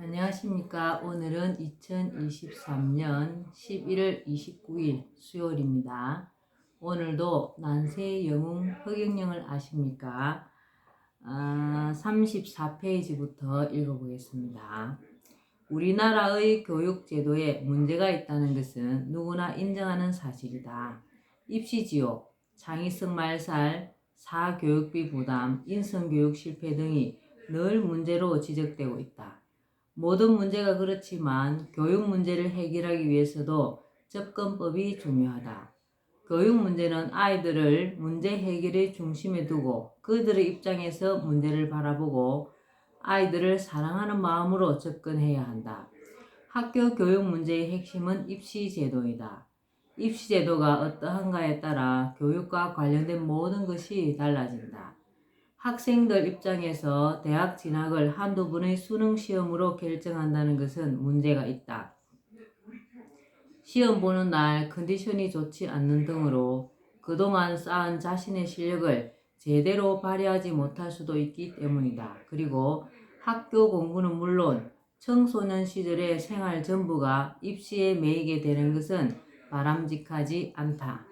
안녕하십니까. 오늘은 2023년 11월 29일 수요일입니다. 오늘도 난세의 영웅 허경영을 아십니까? 34페이지부터 읽어보겠습니다. 우리나라의 교육제도에 문제가 있다는 것은 누구나 인정하는 사실이다. 입시지옥, 창의성 말살, 사교육비 부담, 인성교육 실패 등이 늘 문제로 지적되고 있다. 모든 문제가 그렇지만 교육 문제를 해결하기 위해서도 접근법이 중요하다. 교육 문제는 아이들을 문제 해결의 중심에 두고 그들의 입장에서 문제를 바라보고 아이들을 사랑하는 마음으로 접근해야 한다. 학교 교육 문제의 핵심은 입시제도이다. 입시제도가 어떠한가에 따라 교육과 관련된 모든 것이 달라진다. 학생들 입장에서 대학 진학을 한두 번의 수능 시험으로 결정한다는 것은 문제가 있다. 시험 보는 날 컨디션이 좋지 않는 등으로 그동안 쌓은 자신의 실력을 제대로 발휘하지 못할 수도 있기 때문이다. 그리고 학교 공부는 물론 청소년 시절의 생활 전부가 입시에 매이게 되는 것은 바람직하지 않다.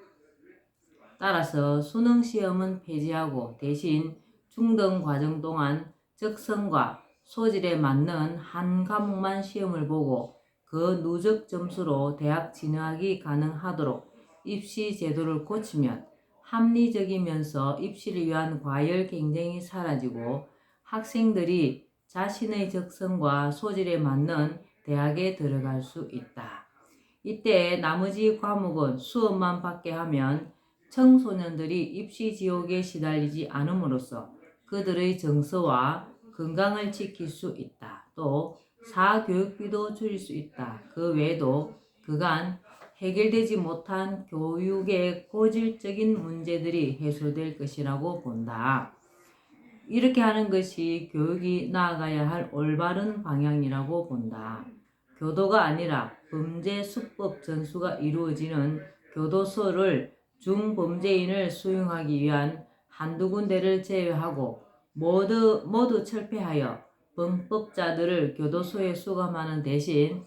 따라서 수능 시험은 폐지하고 대신 중등 과정 동안 적성과 소질에 맞는 한 과목만 시험을 보고 그 누적 점수로 대학 진학이 가능하도록 입시 제도를 고치면 합리적이면서 입시를 위한 과열 경쟁이 사라지고 학생들이 자신의 적성과 소질에 맞는 대학에 들어갈 수 있다. 이때 나머지 과목은 수업만 받게 하면 청소년들이 입시 지옥에 시달리지 않음으로써 그들의 정서와 건강을 지킬 수 있다. 또 사교육비도 줄일 수 있다. 그 외에도 그간 해결되지 못한 교육의 고질적인 문제들이 해소될 것이라고 본다. 이렇게 하는 것이 교육이 나아가야 할 올바른 방향이라고 본다. 교도가 아니라 범죄 수법 전수가 이루어지는 교도소를 중범죄인을 수용하기 위한 한두 군데를 제외하고 모두 철폐하여 범법자들을 교도소에 수감하는 대신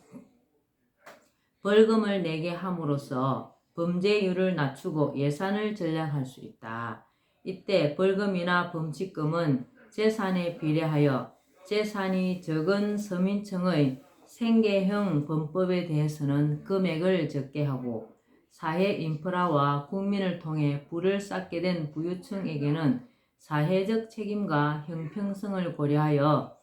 벌금을 내게 함으로써 범죄율을 낮추고 예산을 절약할 수 있다. 이때 벌금이나 범칙금은 재산에 비례하여 재산이 적은 서민층의 생계형 범법에 대해서는 금액을 적게 하고 사회 인프라와 국민을 통해 부를 쌓게 된 부유층에게는 사회적 책임과 형평성을 고려하여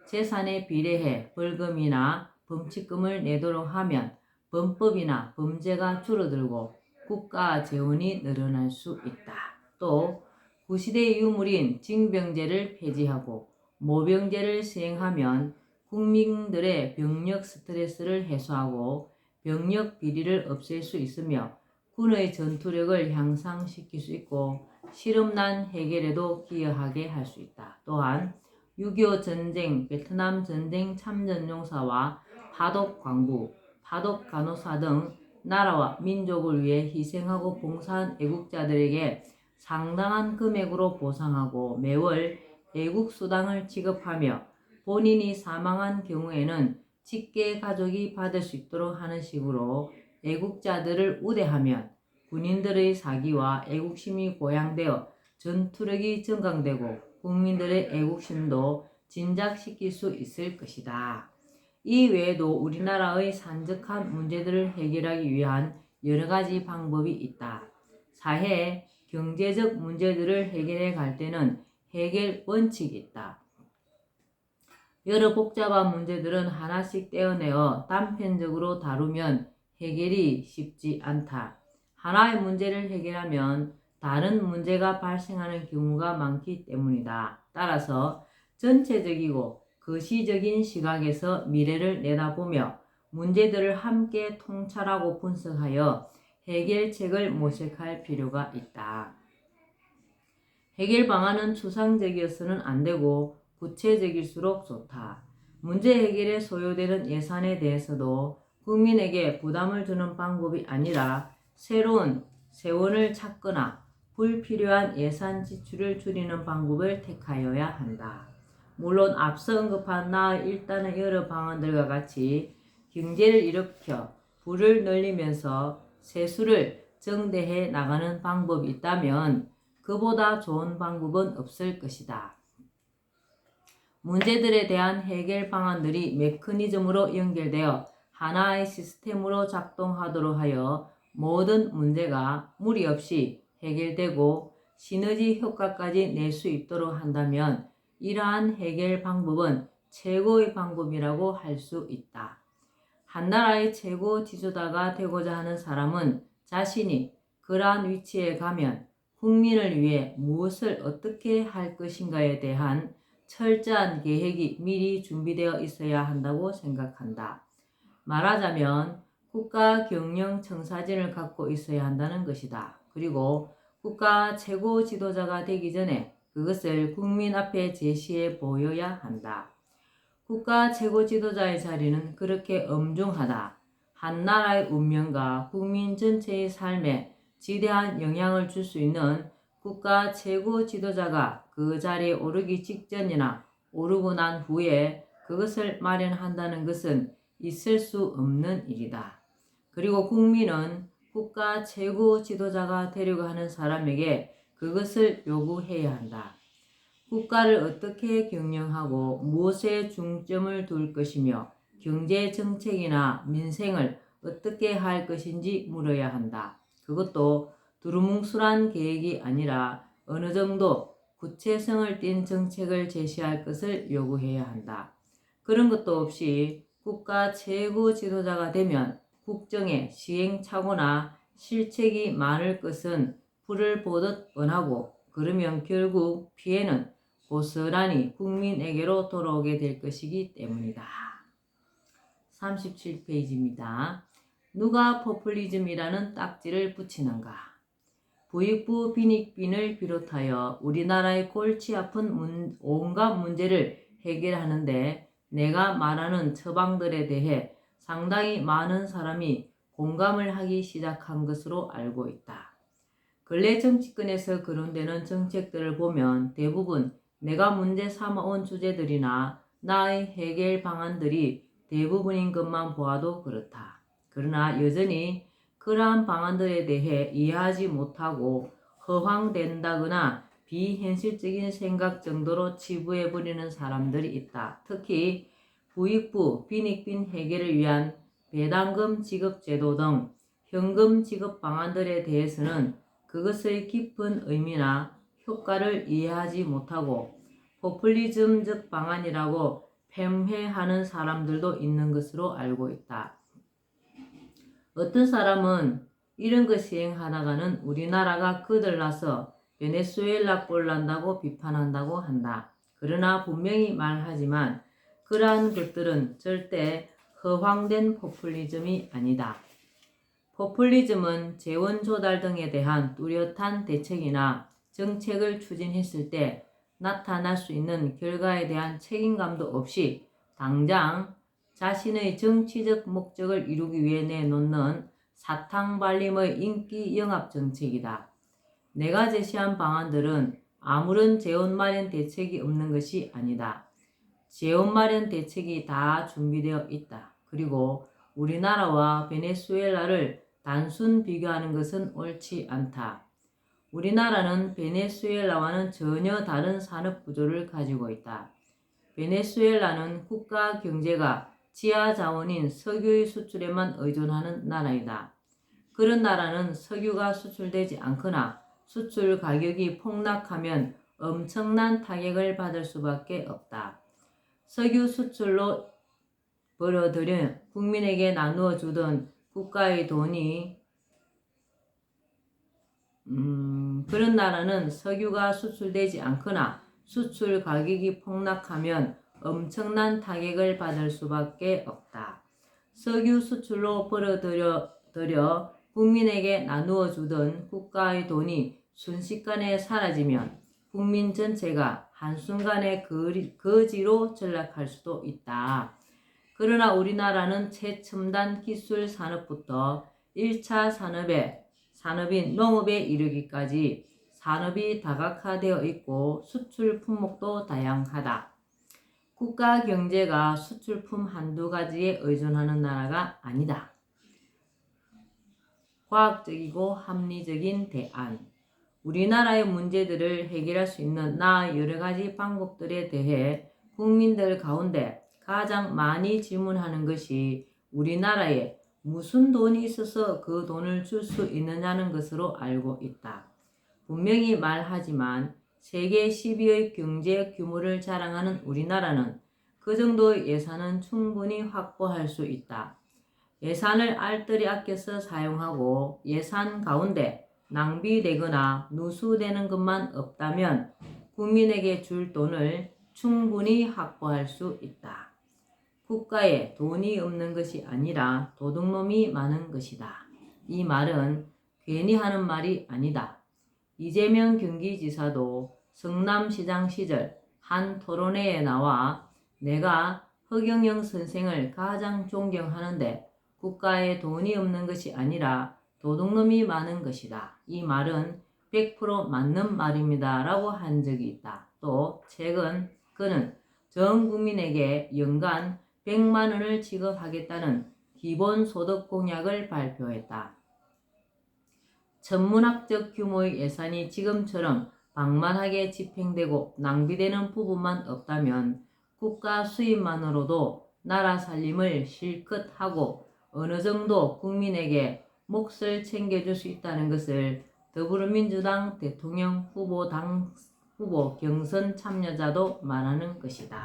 재산에 비례해 벌금이나 범칙금을 내도록 하면 범법이나 범죄가 줄어들고 국가 재원이 늘어날 수 있다. 또 구시대 유물인 징병제를 폐지하고 모병제를 시행하면 국민들의 병력 스트레스를 해소하고 병력 비리를 없앨 수 있으며 군의 전투력을 향상시킬 수 있고 실업난 해결에도 기여하게 할 수 있다. 또한 6.25 전쟁, 베트남 전쟁 참전용사와 파독 광부, 파독 간호사 등 나라와 민족을 위해 희생하고 봉사한 애국자들에게 상당한 금액으로 보상하고 매월 애국수당을 지급하며 본인이 사망한 경우에는 직계 가족이 받을 수 있도록 하는 식으로 애국자들을 우대하면 군인들의 사기와 애국심이 고양되어 전투력이 증강되고 국민들의 애국심도 진작시킬 수 있을 것이다. 이 외에도 우리나라의 산적한 문제들을 해결하기 위한 여러 가지 방법이 있다. 사회, 경제적 문제들을 해결해 갈 때는 해결 원칙이 있다. 여러 복잡한 문제들은 하나씩 떼어내어 단편적으로 다루면 해결이 쉽지 않다. 하나의 문제를 해결하면 다른 문제가 발생하는 경우가 많기 때문이다. 따라서 전체적이고 거시적인 시각에서 미래를 내다보며 문제들을 함께 통찰하고 분석하여 해결책을 모색할 필요가 있다. 해결 방안은 추상적이어서는 안 되고 구체적일수록 좋다. 문제 해결에 소요되는 예산에 대해서도 국민에게 부담을 주는 방법이 아니라 새로운 세원을 찾거나 불필요한 예산 지출을 줄이는 방법을 택하여야 한다. 물론 앞서 언급한 나의 일단은 여러 방안들과 같이 경제를 일으켜 부를 늘리면서 세수를 정대해 나가는 방법이 있다면 그보다 좋은 방법은 없을 것이다. 문제들에 대한 해결 방안들이 메커니즘으로 연결되어 하나의 시스템으로 작동하도록 하여 모든 문제가 무리 없이 해결되고 시너지 효과까지 낼 수 있도록 한다면 이러한 해결 방법은 최고의 방법이라고 할 수 있다. 한 나라의 최고 지도자가 되고자 하는 사람은 자신이 그러한 위치에 가면 국민을 위해 무엇을 어떻게 할 것인가에 대한 철저한 계획이 미리 준비되어 있어야 한다고 생각한다. 말하자면 국가 경영 청사진을 갖고 있어야 한다는 것이다. 그리고 국가 최고 지도자가 되기 전에 그것을 국민 앞에 제시해 보여야 한다. 국가 최고 지도자의 자리는 그렇게 엄중하다. 한 나라의 운명과 국민 전체의 삶에 지대한 영향을 줄 수 있는 국가 최고 지도자가 그 자리에 오르기 직전이나 오르고 난 후에 그것을 마련한다는 것은 있을 수 없는 일이다. 그리고 국민은 국가 최고 지도자가 되려고 하는 사람에게 그것을 요구해야 한다. 국가를 어떻게 경영하고 무엇에 중점을 둘 것이며 경제 정책이나 민생을 어떻게 할 것인지 물어야 한다. 그것도 두루뭉술한 계획이 아니라 어느 정도 구체성을 띤 정책을 제시할 것을 요구해야 한다. 그런 것도 없이 국가 최고 지도자가 되면 국정에 시행착오나 실책이 많을 것은 불을 보듯 뻔하고 그러면 결국 피해는 고스란히 국민에게로 돌아오게 될 것이기 때문이다. 37페이지입니다. 누가 포퓰리즘이라는 딱지를 붙이는가? 부익부 빈익빈을 비롯하여 우리나라의 골치 아픈 온갖 문제를 해결하는데 내가 말하는 처방들에 대해 상당히 많은 사람이 공감을 하기 시작한 것으로 알고 있다. 근래 정치권에서 거론되는 정책들을 보면 대부분 내가 문제 삼아온 주제들이나 나의 해결 방안들이 대부분인 것만 보아도 그렇다. 그러나 여전히 그러한 방안들에 대해 이해하지 못하고 허황된다거나 비현실적인 생각 정도로 치부해버리는 사람들이 있다. 특히 부익부 빈익빈 해결을 위한 배당금 지급 제도 등 현금 지급 방안들에 대해서는 그것의 깊은 의미나 효과를 이해하지 못하고 포퓰리즘적 방안이라고 폄훼하는 사람들도 있는 것으로 알고 있다. 어떤 사람은 이런 것 시행하다가는 우리나라가 거들나서 베네수엘라 꼴 난다고 비판한다고 한다. 그러나 분명히 말하지만 그러한 것들은 절대 허황된 포퓰리즘이 아니다. 포퓰리즘은 재원 조달 등에 대한 뚜렷한 대책이나 정책을 추진했을 때 나타날 수 있는 결과에 대한 책임감도 없이 당장 자신의 정치적 목적을 이루기 위해 내놓는 사탕발림의 인기 영합 정책이다. 내가 제시한 방안들은 아무런 재원 마련 대책이 없는 것이 아니다. 재원 마련 대책이 다 준비되어 있다. 그리고 우리나라와 베네수엘라를 단순 비교하는 것은 옳지 않다. 우리나라는 베네수엘라와는 전혀 다른 산업 구조를 가지고 있다. 베네수엘라는 국가 경제가 지하 자원인 석유의 수출에만 의존하는 나라이다. 그런 나라는 석유가 수출되지 않거나 수출 가격이 폭락하면 엄청난 타격을 받을 수밖에 없다. 석유 수출로 벌어들여 국민에게 나누어 주던 국가의 돈이 그런 나라는 석유가 수출되지 않거나 수출 가격이 폭락하면 엄청난 타격을 받을 수밖에 없다. 석유 수출로 벌어들여 국민에게 나누어 주던 국가의 돈이 순식간에 사라지면 국민 전체가 한순간에 거지로 전락할 수도 있다. 그러나 우리나라는 최첨단 기술 산업부터 1차 산업인 농업에 이르기까지 산업이 다각화되어 있고 수출 품목도 다양하다. 국가 경제가 수출품 한두 가지에 의존하는 나라가 아니다. 과학적이고 합리적인 대안. 우리나라의 문제들을 해결할 수 있는 여러 가지 방법들에 대해 국민들 가운데 가장 많이 질문하는 것이 우리나라에 무슨 돈이 있어서 그 돈을 줄 수 있느냐는 것으로 알고 있다. 분명히 말하지만 세계 10위의 경제 규모를 자랑하는 우리나라는 그 정도의 예산은 충분히 확보할 수 있다. 예산을 알뜰히 아껴서 사용하고 예산 가운데 낭비되거나 누수되는 것만 없다면 국민에게 줄 돈을 충분히 확보할 수 있다. 국가에 돈이 없는 것이 아니라 도둑놈이 많은 것이다. 이 말은 괜히 하는 말이 아니다. 이재명 경기지사도 성남시장 시절 한 토론회에 나와 내가 허경영 선생을 가장 존경하는데 국가에 돈이 없는 것이 아니라 도둑놈이 많은 것이다. 이 말은 100% 맞는 말입니다. 라고 한 적이 있다. 또 최근 그는 전 국민에게 연간 100만 원을 지급하겠다는 기본소득 공약을 발표했다. 천문학적 규모의 예산이 지금처럼 방만하게 집행되고 낭비되는 부분만 없다면 국가 수입만으로도 나라 살림을 실컷 하고 어느 정도 국민에게 몫을 챙겨줄 수 있다는 것을 더불어민주당 대통령 후보 경선 참여자도 말하는 것이다.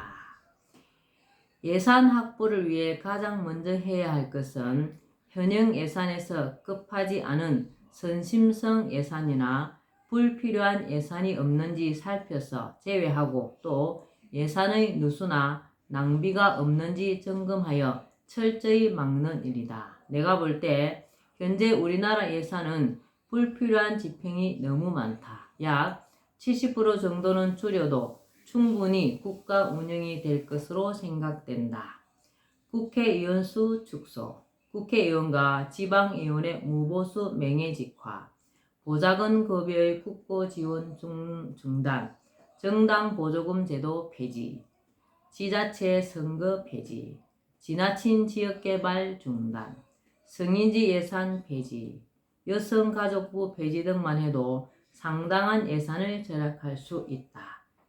예산 확보를 위해 가장 먼저 해야 할 것은 현행 예산에서 급하지 않은 선심성 예산이나 불필요한 예산이 없는지 살펴서 제외하고 또 예산의 누수나 낭비가 없는지 점검하여 철저히 막는 일이다. 내가 볼 때 현재 우리나라 예산은 불필요한 집행이 너무 많다. 약 70% 정도는 줄여도 충분히 국가 운영이 될 것으로 생각된다. 국회의원 수 축소, 국회의원과 지방의원의 무보수 명예직화, 보좌관 급여의 국고 지원 중단, 정당 보조금 제도 폐지, 지자체 선거 폐지, 지나친 지역개발 중단, 성인지 예산 폐지, 여성가족부 폐지 등만 해도 상당한 예산을 절약할 수 있다.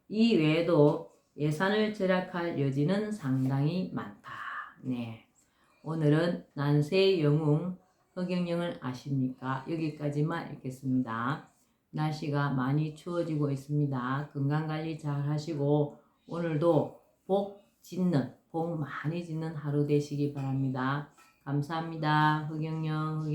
이 외에도 예산을 절약할 여지는 상당히 많다. 네, 오늘은 난세의 영웅 허경영을 아십니까? 여기까지만 읽겠습니다. 날씨가 많이 추워지고 있습니다. 건강관리 잘 하시고 오늘도 복 많이 짓는 하루 되시기 바랍니다. 감사합니다. 허경영.